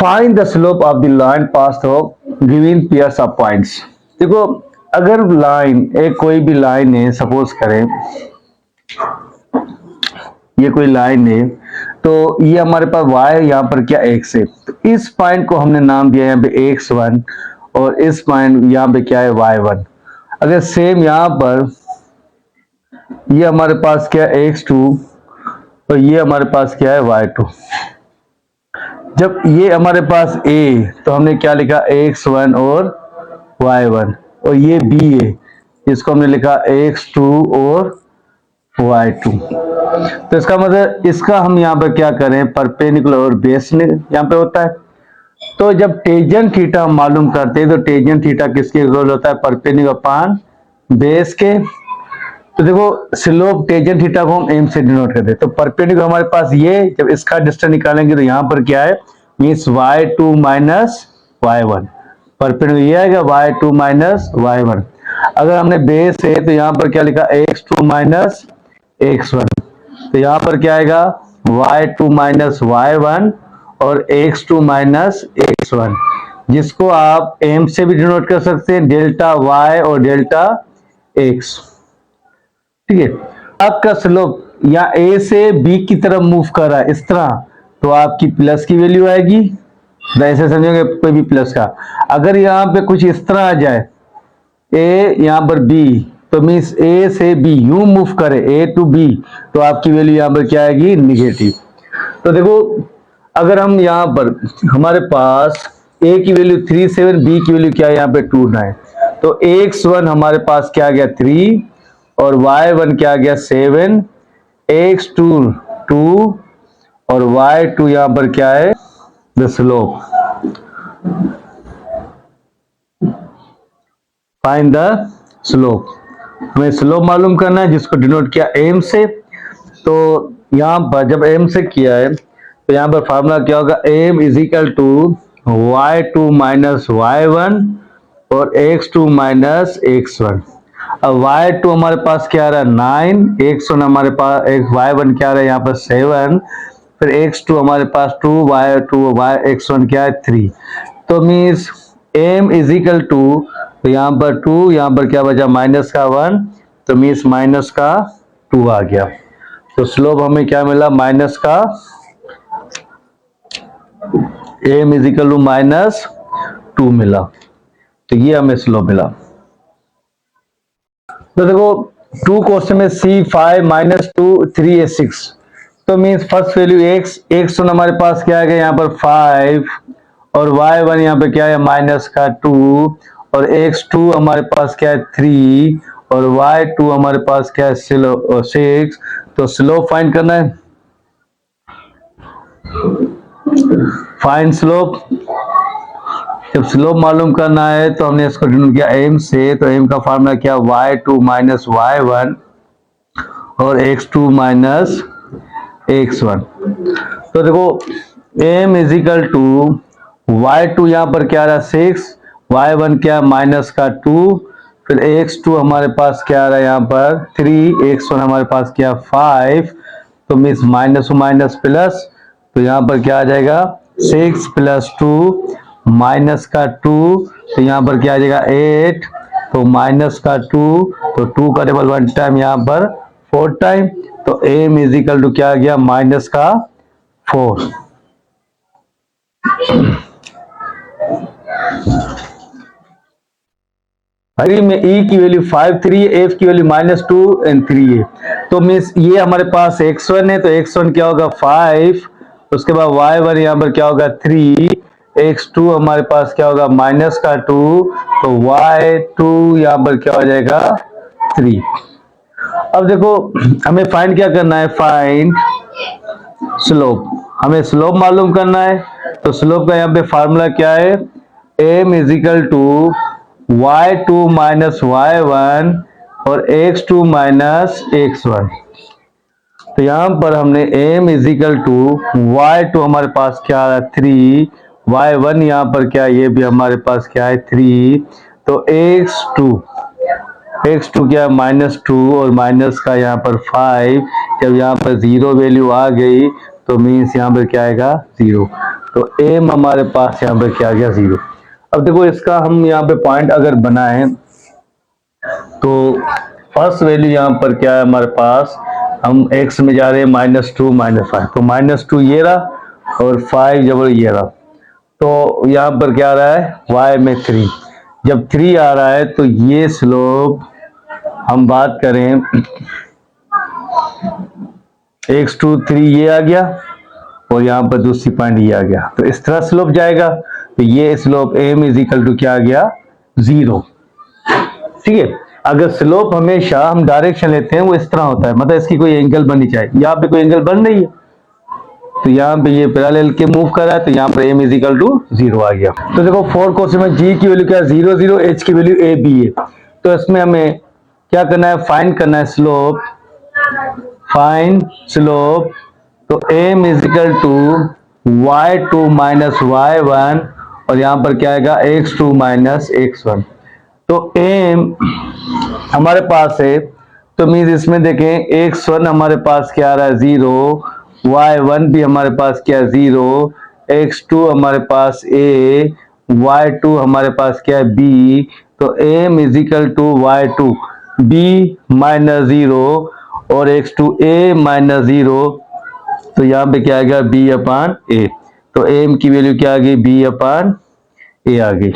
Find the slope of the line pass through given pairs of points. देखो, अगर line एक कोई भी लाइन है, सपोज करें ये कोई लाइन है, तो ये हमारे पास y यहाँ पर क्या x है, तो इस पॉइंट को हमने नाम दिया यहाँ पे x1 और इस पॉइंट यहाँ पे क्या है y1। अगर सेम यहाँ पर ये हमारे पास क्या है x2 और ये हमारे पास क्या है y2। जब ये हमारे पास a तो हमने क्या लिखा x1 और y1, और ये b है इसको हमने लिखा x2 और y2। तो इसका मतलब इसका हम यहाँ पर क्या करें, परपेंडिकुलर और बेस यहाँ पे होता है। तो जब टेंजेंट थीटा हम मालूम करते हैं तो टेंजेंट थीटा किसके इक्वल होता है, परपेंडिकुलर अपान बेस के। तो देखो, स्लोप टेंजेंट थीटा को हम एम से डिनोट करते हैं। तो परपेंडिकुलर हमारे पास ये, जब इसका डिस्टेंस निकालेंगे तो यहाँ पर क्या है, means y2 minus y1। Perpendicular ये आएगा y2 माइनस y1। अगर हमने बेस है तो यहाँ पर क्या लिखा, x2 माइनस x1। तो यहाँ पर क्या आएगा, y2 माइनस y1 और x2 माइनस x1, जिसको आप m से भी डिनोट कर सकते हैं, डेल्टा y और डेल्टा x। ठीक है, आपका स्लोप या a से b की तरफ मूव कर रहा है इस तरह, तो आपकी प्लस की वैल्यू आएगी। ऐसे समझोगे कोई भी प्लस का। अगर यहाँ पे कुछ इस तरह आ जाए, a यहाँ पर b, तो मीन्स a से b यू मूव करे, a टू b, तो आपकी वैल्यू यहाँ पर क्या आएगी, निगेटिव। तो देखो, अगर हम यहाँ पर हमारे पास a की वैल्यू 37, b की वैल्यू क्या है यहाँ पे 29, तो x1 हमारे पास क्या आ गया 3 और y1 क्या आ गया 7, x2 2 और y2 यहाँ पर क्या है, the slope. Find the slope, हमें स्लोप मालूम करना है जिसको डिनोट किया m से। तो यहाँ पर जब m से किया है तो यहाँ पर फार्मूला क्या होगा, m is equal to y2 minus y1 और x2 माइनस x1। अब y2 हमारे पास क्या आ रहा है 9, x1 हमारे पास y1 क्या आ रहा है यहाँ पर 7, फिर x2 हमारे पास 2, y2 x1 क्या है 3। तो means m is equal to, तो यहाँ पर 2, यहाँ पर क्या बचा माइनस का 1, तो मीन्स माइनस का 2 आ गया। तो स्लोप हमें क्या मिला, माइनस का, m is equal to minus 2 मिला। तो ये हमें स्लोप मिला। तो देखो, 2 क्वेश्चन में C5 माइनस 2 3 6, तो मीन्स फर्स्ट वैल्यू x1 हमारे पास क्या आ गया यहाँ पर 5 और y1 यहाँ पे क्या है माइनस का 2 और x2 हमारे पास क्या है 3 और y2 हमारे पास क्या है 6। तो स्लोप फाइंड करना है, फाइंड स्लोप। जब स्लोप मालूम करना है तो हमने इसको डिनोट किया m से, तो m का फार्मूला क्या, y2 माइनस y1 और x2 माइनस x1। तो देखो, m is equal to y2 यहाँ पर क्या आ रहा है 6, y1 क्या माइनस का 2, फिर x2 हमारे पास क्या आ रहा है यहाँ पर 3, x1 हमारे पास क्या 5, तो मीन्स माइनस माइनस प्लस, तो यहाँ पर क्या आ जाएगा 6 प्लस 2 माइनस का 2, तो यहाँ पर क्या आ जाएगा 8, तो माइनस का 2, तो 2 का टेबल 1 टाइम यहाँ पर 4 टाइम, तो m इज इक्वल टू क्या आ गया माइनस का 4। में e की वैल्यू 5 3 है, f की वैल्यू माइनस 2 एंड 3 है। तो मीन्स ये हमारे पास x1 है, तो x1 क्या होगा 5, उसके बाद y1 यहाँ पर क्या होगा 3, x2 हमारे पास क्या होगा माइनस का 2, तो y2 यहाँ पर क्या हो जाएगा 3। अब देखो, हमें फाइंड क्या करना है, फाइंड स्लोप। हमें स्लोप मालूम करना है, तो स्लोप का यहाँ पे फार्मूला क्या है, m is equal to y2 minus y1 और x2 माइनस x1। तो यहाँ पर हमने m is equal to y2 हमारे पास क्या आ रहा है 3, y1 यहाँ पर क्या, ये भी हमारे पास क्या है 3, तो x2 क्या है माइनस 2 और माइनस का यहाँ पर 5। जब यहाँ पर 0 वैल्यू आ गई तो मीन्स यहाँ पर क्या आएगा 0। तो एम हमारे पास यहाँ पर क्या आ गया 0। अब देखो इसका हम यहाँ पे पॉइंट अगर बनाएं तो फर्स्ट वैल्यू यहाँ पर क्या है हमारे पास, हम x में जा रहे हैं -2 -5, तो -2 ये रहा और 5 जबर ये रहा। तो यहाँ पर क्या आ रहा है y में 3, जब 3 आ रहा है तो ये स्लोप हम बात करें x टू 3 ये आ गया और यहाँ पर दूसरी पॉइंट ये आ गया, तो इस तरह स्लोप जाएगा। तो ये slope m is equal to क्या आ गया 0। ठीक है, अगर स्लोप हमेशा हम डायरेक्शन लेते हैं वो इस तरह होता है, मतलब इसकी कोई एंगल बननी चाहिए, यहाँ पे कोई एंगल बन रही है तो यहाँ पे ये पैरेलल के मूव कर रहा है, तो यहाँ पर m इज इक्वल टू 0 आ गया। तो देखो 4 क्वेश्चन में g की वैल्यू क्या है 0 0, h की वैल्यू a b है। तो इसमें हमें क्या करना है, फाइंड करना है स्लोप, फाइंड स्लोप। तो m is equal to y2 minus y1 और यहाँ पर क्या आएगा x2 माइनस x1। तो m हमारे पास है, तो मीन्स इसमें देखें x1 हमारे पास क्या आ रहा है 0, y1 भी हमारे पास क्या है 0, x2 हमारे पास a, y2 हमारे पास क्या है b। तो m is equal to y2 b minus 0 और x2 a माइनस 0। तो यहाँ पे क्या आ गया b अपान a। तो m की वैल्यू क्या आ गई b अपान a आ गई।